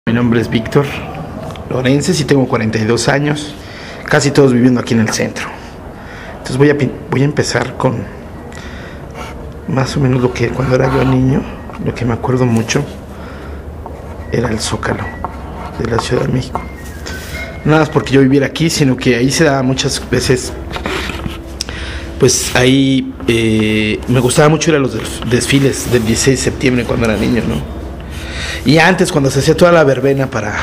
Mi nombre es Víctor Lorences y tengo 42 años, casi todos viviendo aquí en el centro. Entonces voy a empezar con más o menos lo que cuando era yo niño, lo que me acuerdo mucho era el Zócalo de la Ciudad de México. Nada más porque yo viviera aquí, sino que ahí se daba muchas veces, pues ahí me gustaba mucho ir a los desfiles del 16 de septiembre cuando era niño, ¿no? Y antes, cuando se hacía toda la verbena para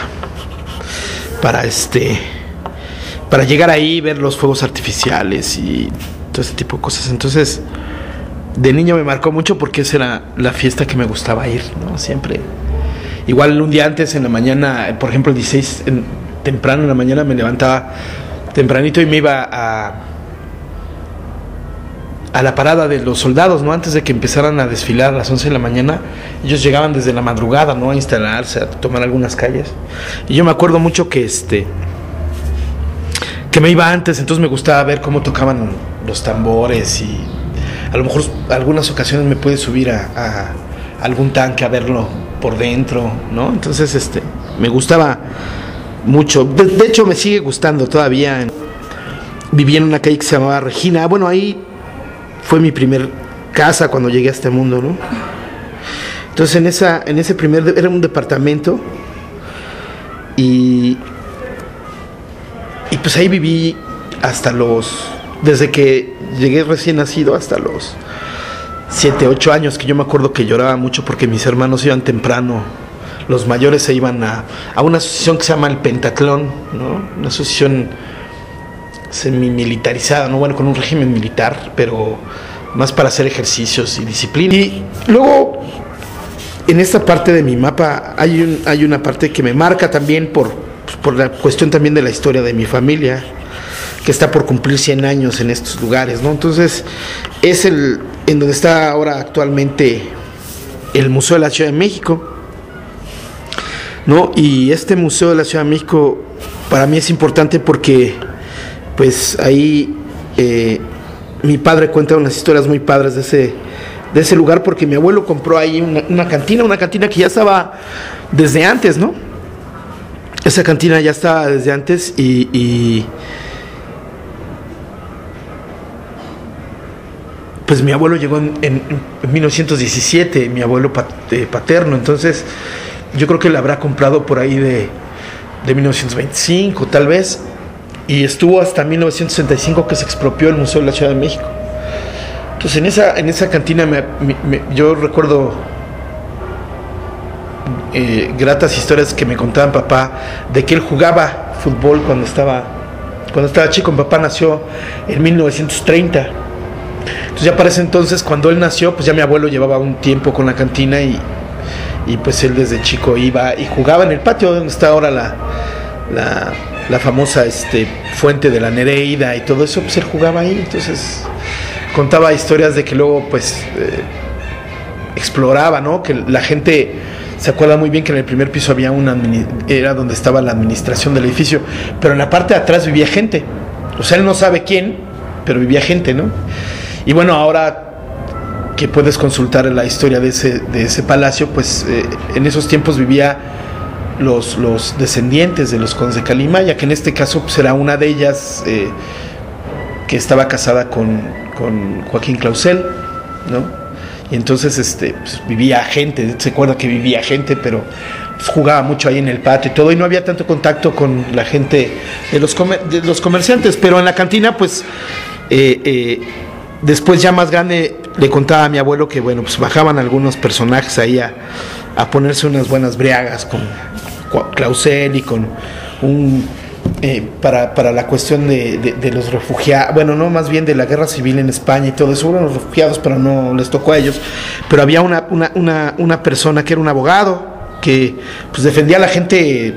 llegar ahí, ver los fuegos artificiales y todo ese tipo de cosas. Entonces, de niño me marcó mucho porque esa era la fiesta que me gustaba ir, ¿no? Siempre. Igual un día antes, en la mañana, por ejemplo el 16, temprano en la mañana me levantaba tempranito y me iba a la parada de los soldados, ¿no? Antes de que empezaran a desfilar a las 11 de la mañana, ellos llegaban desde la madrugada, ¿no? A instalarse, a tomar algunas calles. Y yo me acuerdo mucho que me iba antes, entonces me gustaba ver cómo tocaban los tambores y a lo mejor algunas ocasiones me pude subir a algún tanque a verlo por dentro, ¿no? Entonces me gustaba mucho. De hecho me sigue gustando todavía. Viví en una calle que se llamaba Regina. Bueno, ahí fue mi primer casa cuando llegué a este mundo, ¿no? Entonces en ese primer, era un departamento y pues ahí viví desde que llegué recién nacido hasta los 7, 8 años, que yo me acuerdo que lloraba mucho porque mis hermanos iban temprano. Los mayores se iban a una asociación que se llama el Pentatlón, ¿no? Una asociación semi-militarizada, ¿no? Bueno, con un régimen militar, pero más para hacer ejercicios y disciplina. Y luego, en esta parte de mi mapa, hay una parte que me marca también por la cuestión también de la historia de mi familia, que está por cumplir 100 años en estos lugares, ¿no? Entonces, es en donde está ahora actualmente el Museo de la Ciudad de México, ¿no? Y este Museo de la Ciudad de México para mí es importante porque pues ahí mi padre cuenta unas historias muy padres de ese lugar, porque mi abuelo compró ahí una cantina que ya estaba desde antes, ¿no? Esa cantina ya estaba desde antes y pues mi abuelo llegó en 1917, mi abuelo paterno, entonces yo creo que la habrá comprado por ahí de 1925 tal vez, y estuvo hasta 1965 que se expropió el Museo de la Ciudad de México. Entonces en esa cantina yo recuerdo gratas historias que me contaba papá de que él jugaba fútbol cuando estaba chico. Mi papá nació en 1930. Entonces ya para ese entonces, cuando él nació, pues ya mi abuelo llevaba un tiempo con la cantina y pues él desde chico iba y jugaba en el patio donde está ahora la famosa fuente de la Nereida y todo eso. Pues él jugaba ahí. Entonces contaba historias de que luego pues exploraba, ¿no? Que la gente se acuerda muy bien que en el primer piso había era donde estaba la administración del edificio, pero en la parte de atrás vivía gente. O sea, él no sabe quién, pero vivía gente, ¿no? Y bueno, ahora que puedes consultar la historia de ese palacio, pues en esos tiempos vivía los descendientes de los condes de Calimaya, que en este caso pues era una de ellas que estaba casada con Joaquín Clausel, ¿no? Y entonces pues vivía gente, se acuerda que vivía gente, pero pues jugaba mucho ahí en el patio y todo, y no había tanto contacto con la gente de los comerciantes, pero en la cantina pues después ya más grande le contaba a mi abuelo que bueno, pues bajaban algunos personajes ahí a ponerse unas buenas briagas con Clausel y con para la cuestión de los refugiados, bueno, no, más bien de la guerra civil en España y todo eso. Fueron los refugiados, pero no les tocó a ellos. Pero había una persona que era un abogado que pues defendía a la gente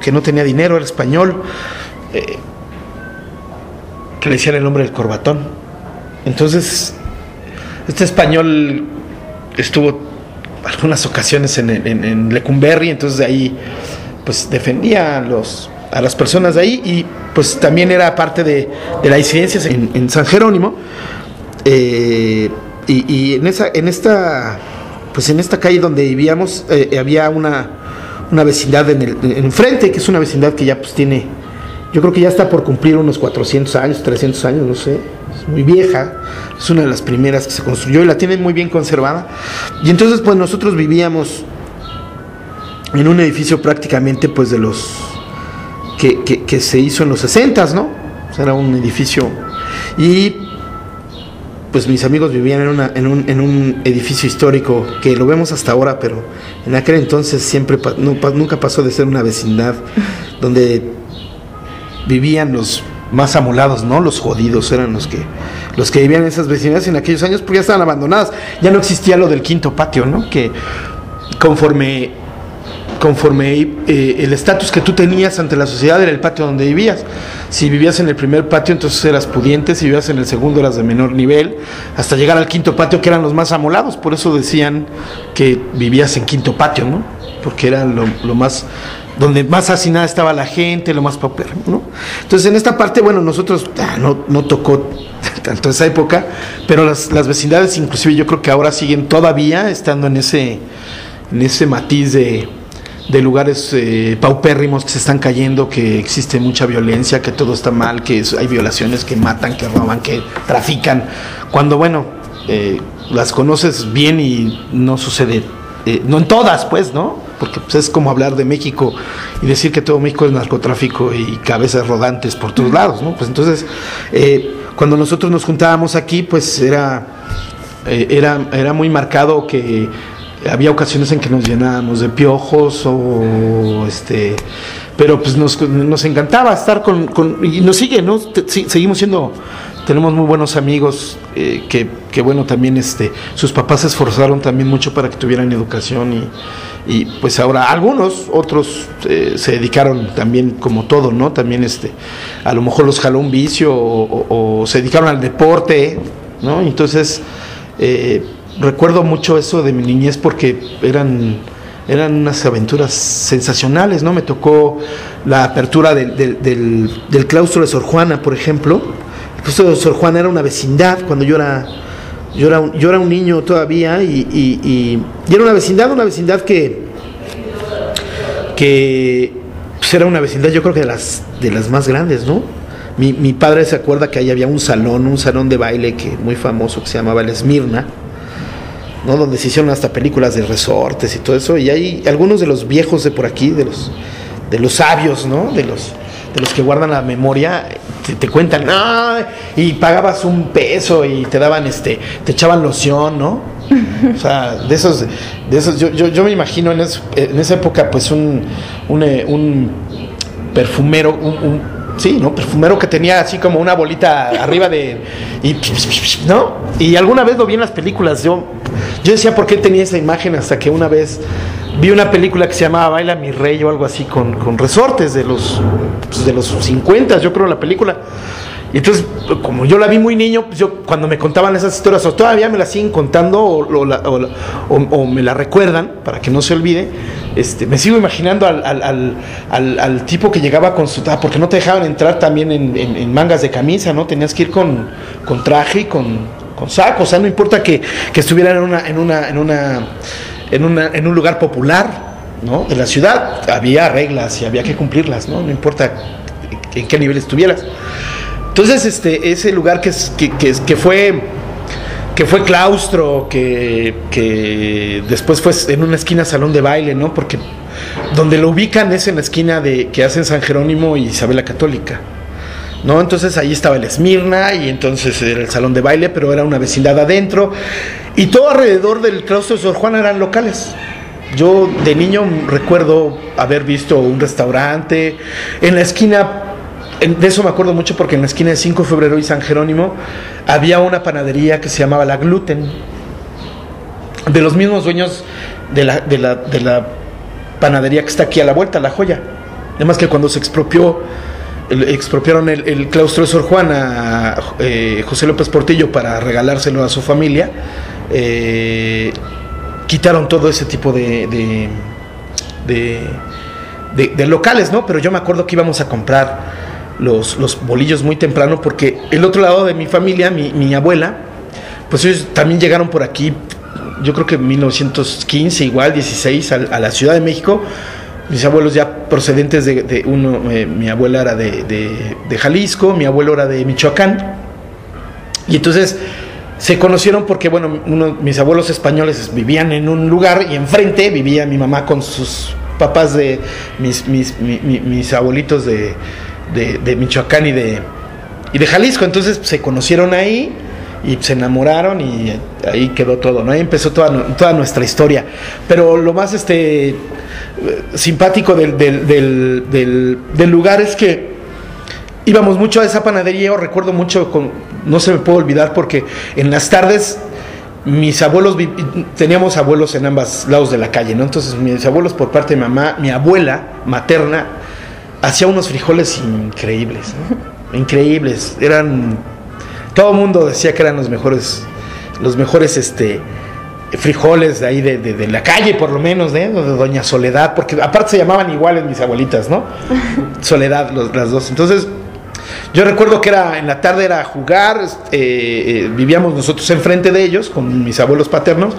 que no tenía dinero, era español, que le decían el hombre del corbatón. Entonces este español estuvo algunas ocasiones en Lecumberri, entonces de ahí pues defendía a las personas de ahí, y pues también era parte de las incidencias en San Jerónimo, y en esta calle donde vivíamos había una vecindad en enfrente, que es una vecindad que ya pues tiene, yo creo que ya está por cumplir unos 400 años, 300 años, no sé, es muy vieja, es una de las primeras que se construyó y la tienen muy bien conservada. Y entonces pues nosotros vivíamos en un edificio prácticamente pues de los que se hizo en los 60s, ¿no? O sea, era un edificio, y pues mis amigos vivían en un edificio histórico que lo vemos hasta ahora, pero en aquel entonces siempre nunca pasó de ser una vecindad donde vivían los más amolados, ¿no? Los jodidos eran los que vivían en esas vecindades en aquellos años, porque ya estaban abandonadas, ya no existía lo del quinto patio, ¿no? Que conforme el estatus que tú tenías ante la sociedad era el patio donde vivías. Si vivías en el primer patio, entonces eras pudiente; si vivías en el segundo, eras de menor nivel, hasta llegar al quinto patio, que eran los más amolados. Por eso decían que vivías en quinto patio, ¿no? Porque era lo más, donde más hacinada estaba la gente, lo más paupérrimo, ¿no? Entonces en esta parte, bueno, nosotros no tocó tanto esa época, pero las vecindades inclusive yo creo que ahora siguen todavía estando en ese matiz de lugares paupérrimos que se están cayendo, que existe mucha violencia, que todo está mal, que hay violaciones, que matan, que roban, que trafican, cuando bueno, las conoces bien y no sucede, no en todas pues, ¿no? Porque pues, es como hablar de México y decir que todo México es narcotráfico y cabezas rodantes por todos lados, ¿no? Pues entonces cuando nosotros nos juntábamos aquí, pues era muy marcado que había ocasiones en que nos llenábamos de piojos pero pues nos encantaba estar y nos sigue, ¿no? Seguimos tenemos muy buenos amigos que bueno, también sus papás se esforzaron también mucho para que tuvieran educación y pues ahora otros se dedicaron también como todo, ¿no? También a lo mejor los jaló un vicio o se dedicaron al deporte, ¿no? Entonces recuerdo mucho eso de mi niñez porque eran unas aventuras sensacionales, ¿no? Me tocó la apertura del claustro de Sor Juana, por ejemplo. El claustro de Sor Juana era una vecindad cuando yo era un niño todavía y era una vecindad que pues era una vecindad, yo creo que de las más grandes, ¿no? Mi padre se acuerda que ahí había un salón de baile muy famoso que se llamaba el Esmirna, ¿no? Donde se hicieron hasta películas de resortes y todo eso, y hay algunos de los viejos de por aquí, de los sabios, ¿no? De los que guardan la memoria, te cuentan, y pagabas $1 y te daban te echaban loción, ¿no? O sea, de esos yo me imagino en esa época pues un perfumero, sí, ¿no? Perfumero que tenía así como una bolita arriba ¿no? Y alguna vez lo vi en las películas. Yo decía por qué tenía esa imagen, hasta que una vez vi una película que se llamaba Baila mi rey o algo así, con resortes de los 50, yo creo, la película. Y entonces, como yo la vi muy niño, pues yo cuando me contaban esas historias, o todavía me las siguen contando o me la recuerdan para que no se olvide, me sigo imaginando al tipo que llegaba con porque no te dejaban entrar también en mangas de camisa, ¿no? Tenías que ir con traje y con saco, o sea, no importa que estuvieran en un lugar popular, ¿no? De la ciudad, había reglas y había que cumplirlas, ¿no? No importa en qué nivel estuvieras. Entonces, ese lugar que fue claustro, que después fue en una esquina salón de baile, ¿no? Porque donde lo ubican es en la esquina que hacen San Jerónimo y Isabel la Católica, ¿no? Entonces ahí estaba el Esmirna y entonces era el salón de baile, pero era una vecindad adentro y todo alrededor del claustro de Sor Juana eran locales. Yo de niño recuerdo haber visto un restaurante en la esquina. De eso me acuerdo mucho porque en la esquina de 5 de febrero y San Jerónimo había una panadería que se llamaba La Gluten, de los mismos dueños de la panadería que está aquí a la vuelta, La Joya. Además que cuando se expropiaron el claustro de Sor Juana a José López Portillo para regalárselo a su familia, quitaron todo ese tipo de locales, ¿no? Pero yo me acuerdo que íbamos a comprar los bolillos muy temprano porque el otro lado de mi familia, mi abuela, pues ellos también llegaron por aquí, yo creo que en 1915, igual 16, a la Ciudad de México, mis abuelos ya procedentes de uno, mi abuela era de Jalisco, mi abuelo era de Michoacán, y entonces se conocieron porque, bueno, mis abuelos españoles vivían en un lugar y enfrente vivía mi mamá con sus papás de mis abuelitos de Michoacán y de Jalisco. Entonces se conocieron ahí y se enamoraron y ahí quedó todo, ¿no? Ahí empezó toda nuestra historia. Pero lo más simpático del lugar es que íbamos mucho a esa panadería. Yo recuerdo mucho, no se me puede olvidar, porque en las tardes mis abuelos, teníamos abuelos en ambos lados de la calle, ¿no? Entonces mis abuelos por parte de mamá, mi abuela materna hacía unos frijoles increíbles, ¿no? Increíbles, todo el mundo decía que eran los mejores frijoles de ahí de la calle, por lo menos, de Doña Soledad, porque aparte se llamaban iguales mis abuelitas, ¿no? Soledad, las dos. Entonces yo recuerdo que en la tarde era jugar, vivíamos nosotros enfrente de ellos con mis abuelos paternos,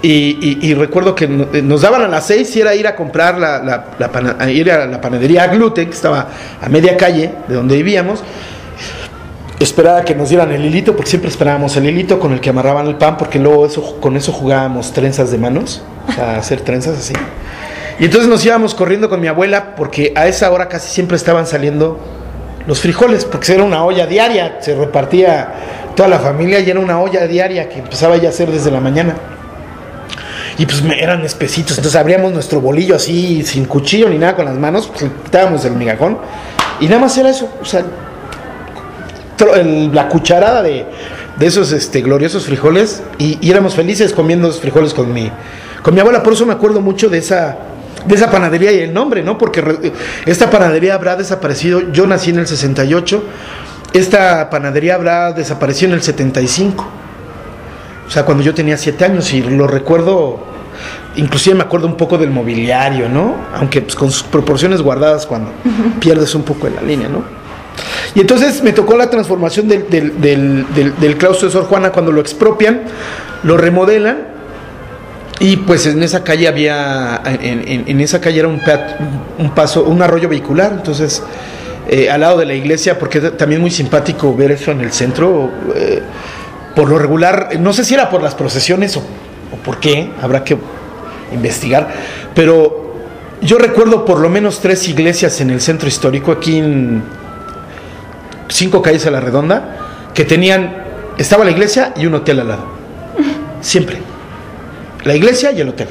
y recuerdo que nos daban a las 6 y era ir a comprar ir a la panadería Gluten, que estaba a media calle de donde vivíamos, esperar a que nos dieran el hilito, porque siempre esperábamos el hilito con el que amarraban el pan, porque luego con eso jugábamos trenzas de manos, o sea, hacer trenzas así. Y entonces nos íbamos corriendo con mi abuela, porque a esa hora casi siempre estaban saliendo los frijoles, porque era una olla diaria, se repartía toda la familia y era una olla diaria que empezaba ya a hacer desde la mañana. Y pues eran espesitos, entonces abríamos nuestro bolillo así, sin cuchillo ni nada, con las manos, pues quitábamos el migajón y nada más era eso, o sea, la cucharada de esos gloriosos frijoles, y éramos felices comiendo esos frijoles con mi abuela. Por eso me acuerdo mucho de esa panadería y el nombre, ¿no? Porque esta panadería habrá desaparecido. Yo nací en el 68, esta panadería habrá desaparecido en el 75, o sea, cuando yo tenía 7 años, y lo recuerdo, inclusive me acuerdo un poco del mobiliario, ¿no? Aunque pues con sus proporciones guardadas cuando pierdes un poco en la línea, ¿no? Y entonces me tocó la transformación del claustro de Sor Juana, cuando lo expropian, lo remodelan, y pues en esa calle en esa calle era un arroyo vehicular. Entonces al lado de la iglesia, porque es también muy simpático ver eso en el centro, por lo regular, no sé si era por las procesiones o por qué, habrá que investigar, pero yo recuerdo por lo menos 3 iglesias en el centro histórico, aquí en 5 calles a la redonda, que estaba la iglesia y un hotel al lado. Siempre. La iglesia y el hotel.